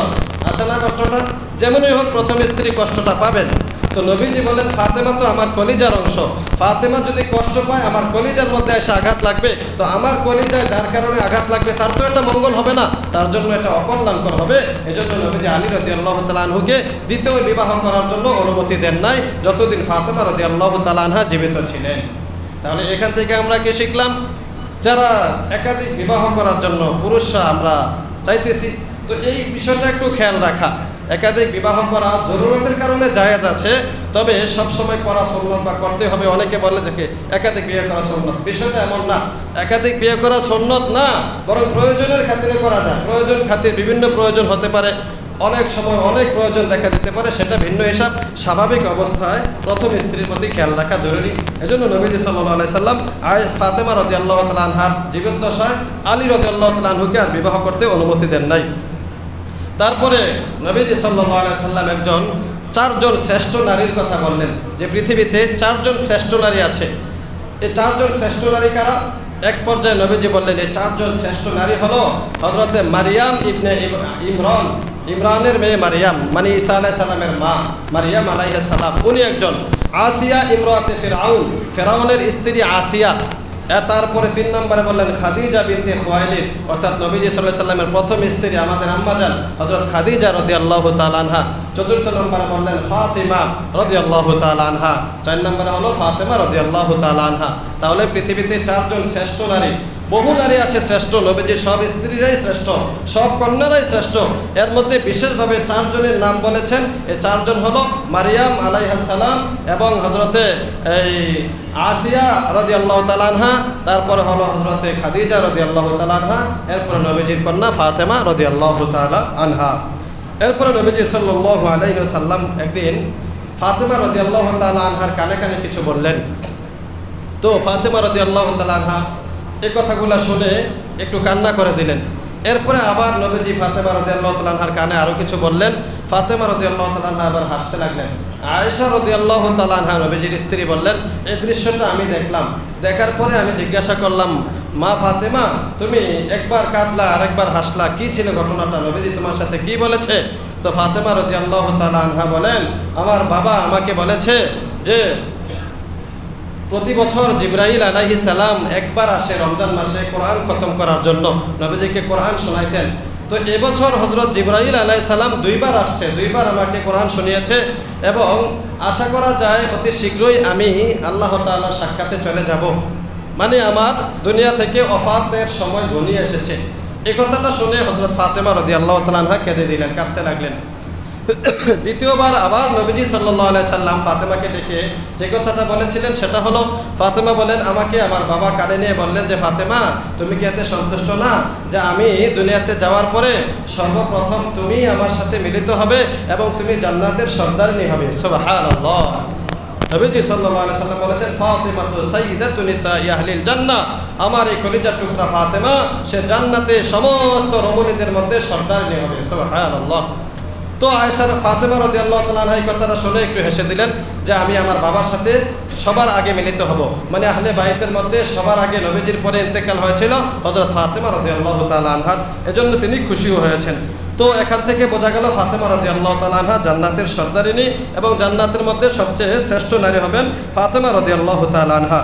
আছে না, কষ্টটা যেমনই হোক প্রথম স্ত্রী কষ্টটা পাবেন। তো নবীজি বলেন, ফাতেমা তো আমার কলিজার অংশ, ফাতেমা যদি কষ্ট পায় আমার কলিজার মধ্যে এসে আঘাত লাগবে, তো আমার কলিজায় যার কারণে আঘাত লাগবে তার তো এটা মঙ্গল হবে না, তার জন্য এটা অকল্যাণকর হবে। এজন্য নবীজি আলী রাদিয়াল্লাহু তাআলা আনহুকে দ্বিতীয় বিবাহ করার জন্য অনুমতি দেন নাই, যতদিন ফাতেমা রাদিয়াল্লাহু তাআলা আনহা জীবিত ছিলেন। তাহলে এখান থেকে আমরা কি শিখলাম? যারা একাধিক বিবাহ করার জন্য পুরুষরা আমরা চাইতেছি, তো এই বিষয়টা একটু খেয়াল রাখা। একাধিক বিবাহ করা জরুরতের কারণে জায়েজ আছে, তবে সবসময় করা সুন্নত বা করতে হবে। অনেকে বলে যে একাধিক বিয়ে করা সুন্নত, বিষয়টা এমন না। একাধিক বিয়ে করা সুন্নত না, বরং প্রয়োজনের খাতিরে করা যায়। প্রয়োজন খাতির বিভিন্ন প্রয়োজন হতে পারে, অনেক সময় অনেক প্রয়োজন দেখা দিতে পারে, সেটা ভিন্ন হিসাব। স্বাভাবিক অবস্থায় প্রথম স্ত্রীর প্রতি খেয়াল রাখা জরুরি। এজন্য নবীজি সাল্লাল্লাহু আলাইহি সাল্লাম ফাতেমা রাদিয়াল্লাহু তাআলা আনহার জীবদ্দশায় আলী রাদিয়াল্লাহু তাআলা আনহুকে আর বিবাহ করতে অনুমতি দেন নাই। তারপরে নবীজি সাল্লাল্লাহু আলাইহি সাল্লাম একজন 4 জন শ্রেষ্ঠ নারীর কথা বললেন, যে পৃথিবীতে 4 জন শ্রেষ্ঠ নারী আছে। এই 4 জন শ্রেষ্ঠ নারী কারা? এক পর্যায়ে নবীজি বললেন, এই 4 জন শ্রেষ্ঠ নারী হলো হযরতে মারিয়াম ইবনে ইমরান, ইমরানের মেয়ে মারিয়াম, মানে ঈসা আলাইহিস সালামের মা মারিয়াম আলাইহিস সালাম, উনি একজন। আসিয়া ইমরাতে ফিরআউন, ফিরআউনের স্ত্রী আসিয়া। তারপরে 3 নম্বরে বললেন খাদিজা বিনতে খুয়াইলিদ, অর্থাৎ নবীজি সাল্লাল্লাহু আলাইহি সাল্লামের প্রথম স্ত্রী আমাদের আম্মাজান হযরত খাদিজা রাদিয়াল্লাহু তাআলা আনহা। 4র্থ নম্বরে বললেন ফাতিমা রাদিয়াল্লাহু তাআলা আনহা। 4 নম্বরে হলো ফাতিমা রাদিয়াল্লাহু তাআলা আনহা। তাহলে পৃথিবীতে 4 জন শ্রেষ্ঠ নারী, বহু নারী আছে শ্রেষ্ঠ, নবীজির সব স্ত্রীরাই শ্রেষ্ঠ, সব কন্যারাই শ্রেষ্ঠ। এর মধ্যে বিশেষভাবে 4 জনের নাম বলেছেন। এই 4 জন হলো মারিয়াম আলাইহিস সালাম এবং হযরতে আসিয়া রাদিয়াল্লাহু তাআলা আনহা, তারপরে হলো হযরতে খাদিজা রাদিয়াল্লাহু তাআলা আনহা, এরপরে নবীজির কন্যা ফাতেমা রাদিয়াল্লাহু তাআলা আনহা। এরপরে নবীজি সাল্লাল্লাহু আলাইহি ওয়াসাল্লাম একদিন ফাতেমা রাদিয়াল্লাহু তাআলা আনহার কানে কানে কিছু বললেন। তো ফাতেমা রাদিয়াল্লাহু তাআলা আনহা এই কথাগুলো শুনে একটু কান্না করে দিলেন। এরপরে আবার নবীজি ফাতেমা রাদিয়াল্লাহু তাআলা আনহার কানে আরও কিছু বললেন। ফাতেমা রাদিয়াল্লাহু তাআলা আনহা আবার হাসতে লাগলেন। আয়েশা রাদিয়াল্লাহু তাআলা আনহা নবীজির স্ত্রী বললেন, এই দৃশ্যটা আমি দেখলাম, দেখার পরে আমি জিজ্ঞাসা করলাম, মা ফাতেমা, তুমি একবার কাঁদলা আরেকবার হাসলা, কি ছিল ঘটনাটা? নবীজি তোমার সাথে কি বলেছে? তো ফাতেমা রাদিয়াল্লাহু তাআলা আনহা বলেন, আমার বাবা আমাকে বলেছে যে প্রতি বছর জিবরাইল আলাইহিস সালাম একবার আসে রমজান মাসে কোরআন খতম করার জন্য, নবীজিকে কোরআন শোনাইতেন। তো এবছর হযরত জিবরাইল আলাইহিস সালাম দুইবার আসছে, দুইবার আমাকে কোরআন শুনিয়েছে এবং আশা করা যায় অতি শীঘ্রই আমি আল্লাহ তাআলার সাক্ষাতে চলে যাব, মানে আমার দুনিয়া থেকে ওফাতের সময় ঘনিয়ে এসেছে। এই কথাটা শুনে হযরত ফাতেমা রাদিয়াল্লাহু তাআলা আনহা কেঁদে দিলেন, কাঁদতে লাগলেন। দ্বিতীয়বার আবার নবীজি সাল্লাল্লাহু আলাইহি সাল্লাম ফাতেমাকে ডেকে যে কথাটা বলেছিলেন সেটা হলো, ফাতেমা বলেন, আমাকে আমার বাবা কানে নিয়ে বললেন যে ফাতেমা, তুমি কি এতে সন্তুষ্ট না যে আমি দুনিয়াতে যাওয়ার পরে সর্বপ্রথম তুমি আমার সাথে মিলিত হবে এবং তুমি জান্নাতের সর্দারিনী হবে? সুবহানাল্লাহ। নবীজি সাল্লাল্লাহু আলাইহি সাল্লাম বলেছেন, ফাতিমাতু সাইয়্যিদাতু নিসাই আহলিল জান্নাহ, আমার এই কলিজার টুকরা ফাতেমা সে জান্নাতে সমস্ত রমণীদের মধ্যে সর্দারিনী হবে। সুবহানাল্লাহ। তো আয়েশা ফাতেমা রাদিয়াল্লাহু তাআলা আনহা এই কথাটা শুনে একটু হেসে দিলেন যে আমি আমার বাবার সাথে সবার আগে মিলিত হব, মানে আহলে বাইতের মধ্যে সবার আগে নবীজির পরে ইন্তেকাল হয়েছিল হযরত ফাতেমা রাদিয়াল্লাহু তাআলা আনহার, এজন্য তিনি খুশিও হয়েছেন। তো এখান থেকে বোঝা গেল ফাতেমা রাদিয়াল্লাহু তাআলা আনহা জান্নাতের সর্দারিনী এবং জান্নাতের মধ্যে সবচেয়ে শ্রেষ্ঠ নারী হবেন ফাতেমা রাদিয়াল্লাহু তাআলা আনহা।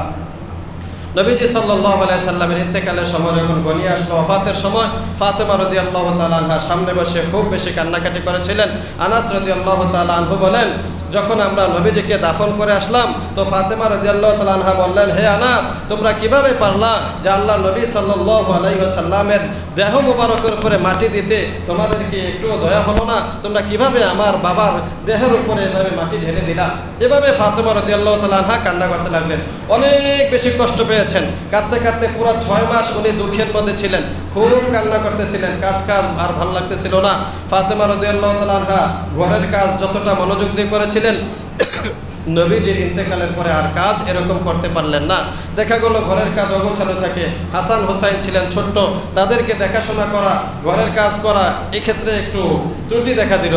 নবীজি সাল্লাল্লাহু আলাইহি সাল্লামের ইন্তেকালের সময় যখন ঘনিয়ে আসলো ওফাতের সময়, ফাতেমা রাদিয়াল্লাহু তাআলা আনহা সামনে বসে খুব বেশি কান্নাকাটি করেছিলেন। আনাস রাদিয়াল্লাহু তাআলা আনহু বলেন, যখন আমরা নবীজিকে দাফন করে আসলাম তো ফাতেমা রাদিয়াল্লাহু তাআলা আনহা বললেন, হে আনাস, তোমরা কিভাবে পারলা যে আল্লাহ নবী সাল্লাল্লাহু আলাইহি ওয়াসাল্লামের দেহ মুবারকের উপরে মাটি দিতে? তোমাদের কি একটুও দয়া হলো না? তোমরা কিভাবে আমার বাবার দেহের উপরে এভাবে মাটি ঢেলে দিলা? এভাবে ফাতেমা রাদিয়াল্লাহু তাআলা আনহা কান্না করতে লাগলেন, অনেক বেশি কষ্ট পেয়েছেন। কাঁদতে কাঁদতে পুরো 6 মাস উনি দুঃখের মধ্যে ছিলেন, খুব কান্না করতেছিলেন, কাজ আর ভালো লাগতেছিল না। ফাতেমা রাদিয়াল্লাহু তাআলা আনহা ঘরের কাজ যতটা মনোযোগ দিয়ে করেছিলেন, নবীজির ইন্তেকালের পরে আর কাজ এরকম করতে পারলেন না। দেখা গেল ঘরের কাজ অগোছালো থাকে, হাসান হোসাইন ছিলেন ছোট্ট, তাদেরকে দেখাশোনা করা, ঘরের কাজ করা, এক্ষেত্রে একটু ত্রুটি দেখা দিল।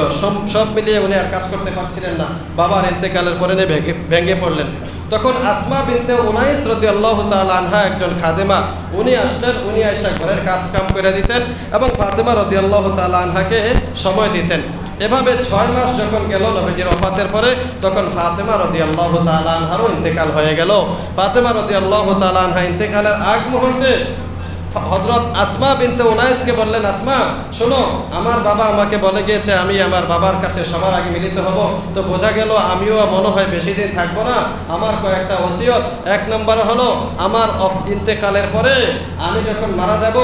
সব মিলিয়ে উনি আর কাজ করতে পারছিলেন না, বাবার ইন্তেকালের পরে ভেঙে পড়লেন। তখন আসমা বিনতে উনাইস রাদিয়াল্লাহু তাআলা আনহা একজন খাদেমা, উনি আসলেন, উনি আইসা ঘরের কাজ কাম করে দিতেন এবং ফাতেমা রাদিয়াল্লাহু তাআলা আনহাকে সময় দিতেন। এভাবে 6 মাস যখন গেল নবীজির ওফাতের পরে, তখন ফাতেমা রাদিয়াল্লাহু তাআলা আনহারও ইন্তেকাল হয়ে গেল। ফাতেমা রাদিয়াল্লাহু তাআলা আনহা ইন্তেকালের আগ মুহূর্তে হযরত আসমা বিনতে উনাইসকে বললেন, আসমা শোনো, আমার বাবা আমাকে বলে গিয়েছে আমি আমার বাবার কাছে সবার আগে মিলিত হব। তো বোঝা গেল আমিও মনে হয় বেশি দিন থাকবো না, আমার কয়েকটা ওসিয়ত। 1 নম্বর হলো, আমার ইন্তেকালের পরে আমি যখন মারা যাব,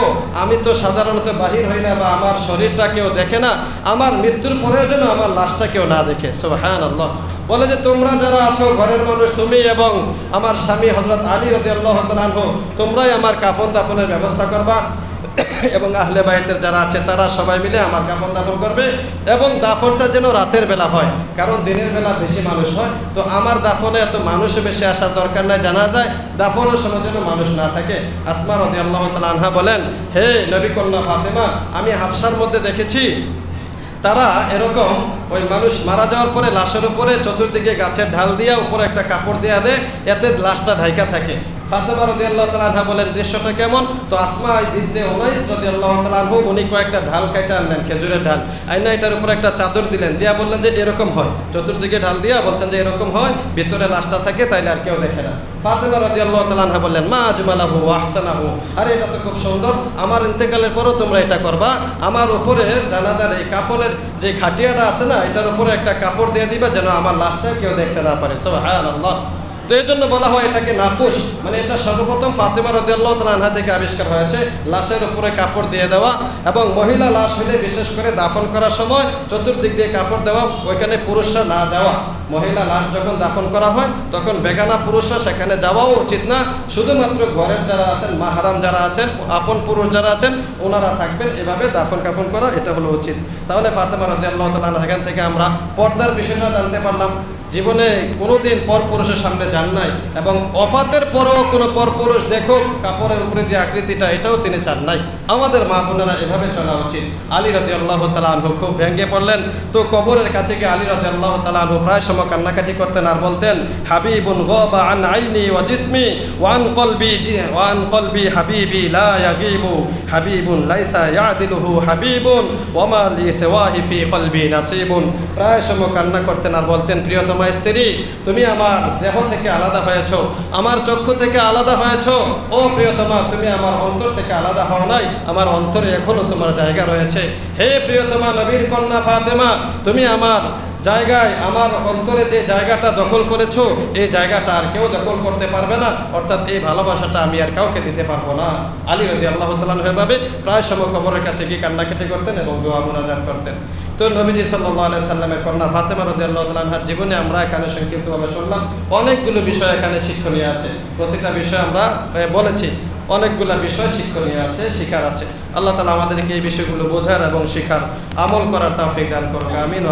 আমি তো সাধারণত বাহির হই না বা আমার শরীরটা কেউ দেখে না, আমার মৃত্যুর পরেও যেন আমার লাশটা কেউ না দেখে। সুবহানাল্লাহ। বলে যে তোমরা যারা আছো ঘরের মানুষ, তুমি এবং আমার স্বামী হযরত আলী রাদিয়াল্লাহু তাআলা আনহু, তোমরাই আমার কাফন দাফনের ব্যবস্থা করবা এবং আহলে বাইতের যারা আছে তারা সবাই মিলে আমার কাফন দাফন করবে এবং দাফনটা যেন রাতের বেলা হয়, কারণ দিনের বেলা বেশি মানুষ হয়। তো আমার দাফনে এত মানুষ বেশি আসার দরকার নাই, জানা যায় দাফনের সময় যেন মানুষ না থাকে। আসমা রাদিয়াল্লাহু তাআলা আনহা বলেন, হে নবী কন্যা ফাতেমা, আমি হাফসার মধ্যে দেখেছি তারা এরকম ওই মানুষ মারা যাওয়ার পরে লাশের উপরে চতুর্দিকে গাছের ঢাল দিয়ে উপরে একটা কাপড় দেয়া দেয়, এতে লাশটা ঢাইকা থাকে। ফাতেমা রাদিয়াল্লাহু তাআলা আনহা বলেন, দৃশ্যটা কেমন? তো আসমা বিনতে উমাইস রাদিয়াল্লাহু তাআলা আনহু উনি কয়েকটা ঢাল কাইটা আনলেন, খেজুরের ঢাল আইনা এটার উপরে একটা চাদর দিলেন, দিয়া বললেন যে এরকম হয়, চতুর্দিকে ঢাল দিয়া বলছেন যে এরকম হয়, ভিতরে লাশটা থাকে, তাইলে আর কেউ দেখে না। ফাতেমা রাদিয়াল্লাহু তাআলা আনহা বললেন, মা আজমালাহু ওয়া আহসানাহু, আরে এটা তো খুব সুন্দর, আমার ইন্তেকালের পরও তোমরা এটা করবা, আমার উপরে জানাজার এই কাফনের যে খাটিয়াটা আছে না, এটার উপরে একটা কাপড় দিয়ে দিবা যেন আমার লাশটা কেউ দেখতে না পারে। সুবহানাল্লাহ। তো এই জন্য বলা হয় এটাকে নাকুশ, মানে এটা সর্বপ্রথম ফাতেমা রাদিয়াল্লাহু তাআলা আনহা থেকে আবিষ্কার হয়েছে, লাশের উপরে কাপড় দিয়ে দেওয়া এবং মহিলা লাশ হলে বিশেষ করে দাফন করার সময় চতুর্দিক দিয়ে কাপড় দেওয়া, ওইখানে পুরুষরা না যাওয়া, মহিলা লাশ যখন দাফন করা হয় তখন বেগানা পুরুষরা সেখানে যাওয়াও উচিত না, শুধুমাত্র ঘরের যারা আছেন, মাহারাম যারা আছেন, আপন পুরুষ যারা আছেন ওনারা থাকবেন, এভাবে দাফন কাফন করা এটা হলো উচিত। তাহলে ফাতেমা রাদিয়াল্লাহু তাআলা আনহা এখান থেকে আমরা পর্দার বিষয়টা জানতে পারলাম। জীবনে কোনোদিন পরপুরুষের সামনে যান নাই এবং ওফাতের পরেও কোনো পরপুরুষ দেখুক কাপড়ের উপরে দিয়ে আকৃতিটা, এটাও তিনি চান নাই। আমাদের মা বোনেরা এভাবে চলা উচিত। আলী রাদিয়াল্লাহু তাআলা আনহু খুব ভেঙে পড়লেন, তো কবরের কাছে গিয়ে আলী রাদিয়াল্লাহু তাআলা আনহু প্রায় সময় কান্নাকাটি করতেন আর বলতেন, হাবিবুন গাবা আন আইনি ওয়া জিসমি ওয়া আন কলবি হাবিবি লা ইয়াগিবু হাবিবুন লাইসা ইয়াদিলুহু হাবিবুন ওয়া মা লি সিওয়াহি ফি কলবি নাসিবুন। প্রায় সময় কান্না করতেন আর বলতেন, প্রিয়তমা স্ত্রী, তুমি আমার দেহ থেকে আলাদা হয়েছো, আমার চক্ষু থেকে আলাদা হয়েছো। ও প্রিয়তমা, তুমি আমার অন্তর থেকে আলাদা হও নাই, আমার অন্তরে এখনো তোমার জায়গা রয়েছে। হে প্রিয়তমা নবীর কন্যা ফাতেমা, তুমি আমার জায়গায়, আমার অন্তরে যে জায়গাটা দখল করেছো, এই জায়গাটা আর কেউ দখল করতে পারবে না, অর্থাৎ এই ভালোবাসাটা আমি আর কাউকে দিতে পারবো না। আলী রাদিয়াল্লাহু তাআলা আনহু এভাবে প্রায় সময় কবরের কাছে গিয়ে কান্নাকাটি করতেন এবং দোয়া মুনাজাত করতেন। তো নবীজি সাল্লাল্লাহু আলাইহি সাল্লামের কন্যা ফাতেমা রাদিয়াল্লাহু তাআলা আনহার জীবনে আমরা এখানে সংক্ষিপ্তভাবে শুনলাম। অনেকগুলো বিষয় এখানে শিক্ষণীয় আছে, প্রতিটা বিষয় আমরা বলেছি, অনেকগুলো বিষয় শিক্ষণীয় আছে, শিখার আছে। আল্লাহ তাআলা আমাদেরকে এই বিষয়গুলো বোঝার এবং শিখার, আমল করার তৌফিক দান করুন। আমিন।